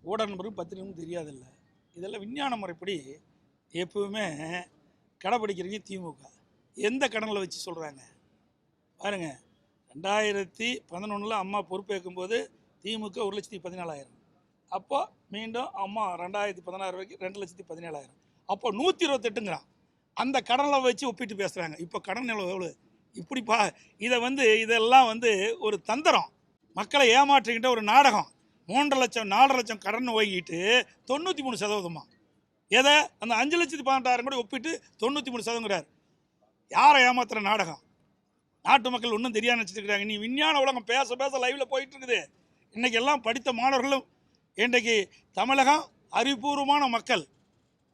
ஊடக நண்பருக்கு பத்திரிகையும் தெரியாதில்ல. இதெல்லாம் விஞ்ஞான முறைப்படி எப்பவுமே கடைப்பிடிக்கிறீங்க திமுக. எந்த கடனில் வச்சு சொல்கிறாங்க பாருங்க. 2011 அம்மா பொறுப்பேற்கும்போது திமுக 1,14,000. அப்போ மீண்டும் அம்மா 2016 வரைக்கும் 2,17,000. அப்போ 128ங்கிறான். அந்த கடனில் வச்சு ஒப்பிட்டு பேசுகிறாங்க. இப்போ கடன் எவ்வளோ இப்படிப்பா. இதெல்லாம் ஒரு தந்திரம், மக்களை ஏமாற்றிக்கிட்ட ஒரு நாடகம். 3 லட்சம் 4 லட்சம் கடன் வாங்கிட்டு 93%. எதை அந்த 5,18,000 கூட ஒப்பிட்டு 93%. யாரை ஏமாத்துற நாடகம்? நாட்டு மக்கள் ஒன்றும் தெரியாமல் நினச்சிட்டு நீ விஞ்ஞான உலகம் பேச பேச லைவில் போயிட்டு இருக்குது. இன்றைக்கி எல்லாம் படித்த மாணவர்களும் இன்றைக்கு தமிழகம் அறிவுபூர்வமான மக்கள்,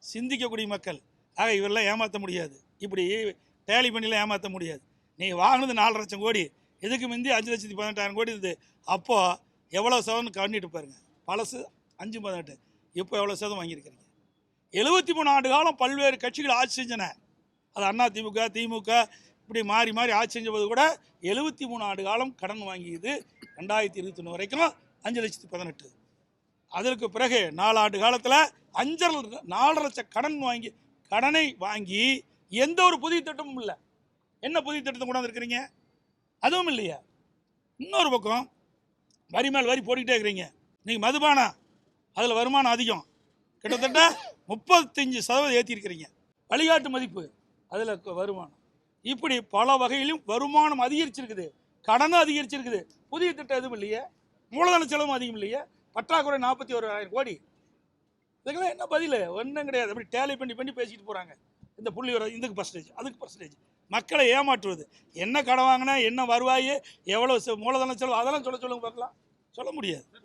சிந்திக்கக்கூடிய மக்கள். ஆக இவரெல்லாம் ஏமாற்ற முடியாது, இப்படி டேலி பண்ணிலாம் ஏமாற்ற முடியாது. நீங்கள் வாங்கினது 4 லட்சம் கோடி, இதுக்கு முந்தி 5,18,000 கோடி இருந்தது. அப்போது எவ்வளோ சதவீதம் கண்ணிட்டு பாருங்க. பழசு 5,18, இப்போ எவ்வளோ சதவீதம் வாங்கியிருக்கிறீங்க? 73 ஆண்டு காலம் பல்வேறு கட்சிகள் ஆட்சி செஞ்சன. அது அண்ணா திமுக திமுக இப்படி மாறி மாறி ஆட்சி செஞ்சபோது கூட 73 ஆண்டு காலம் கடன் வாங்கியது. 2021 வரைக்கும் 5,18,000. அதற்கு பிறகு 4 ஆண்டு காலத்தில் 4 லட்சம் கடனை வாங்கி எந்த ஒரு புதிய திட்டமும் இல்லை. என்ன புதிய திட்டத்தை கொண்டாந்து இருக்கிறீங்க? அதுவும் இல்லையா. இன்னொரு பக்கம் வரி மேல் வரி போட்டுக்கிட்டே இருக்கிறீங்க. நீங்கள் மதுபானம் அதில் வருமானம் அதிகம், கிட்டத்தட்ட 35% ஏற்றிருக்கிறீங்க. வழிகாட்டு மதிப்பு அதில் வருமானம், இப்படி பல வகையிலும் வருமானம் அதிகரிச்சிருக்குது, கடனும் அதிகரிச்சிருக்குது. புதிய திட்டம் எதுவும் இல்லையே, மூலதன செலவும் அதிகம் இல்லையே, பற்றாக்குறை 41,000 கோடி. இதுக்கெல்லாம் என்ன பதில்? ஒன்றும் கிடையாது. அப்படி டேலி பண்ணி பேசிட்டு போகிறாங்க. இந்த புள்ளி வர இதுக்கு பர்சன்டேஜ் அதுக்கு பர்சன்டேஜ், மக்களை ஏமாற்றுவது. என்ன கடன் வாங்கினா என்ன வருவாய், எவ்வளோ மூலதன செலவு, அதெல்லாம் சொல்லுங்க பார்க்கலாம். சொல்ல முடியாது.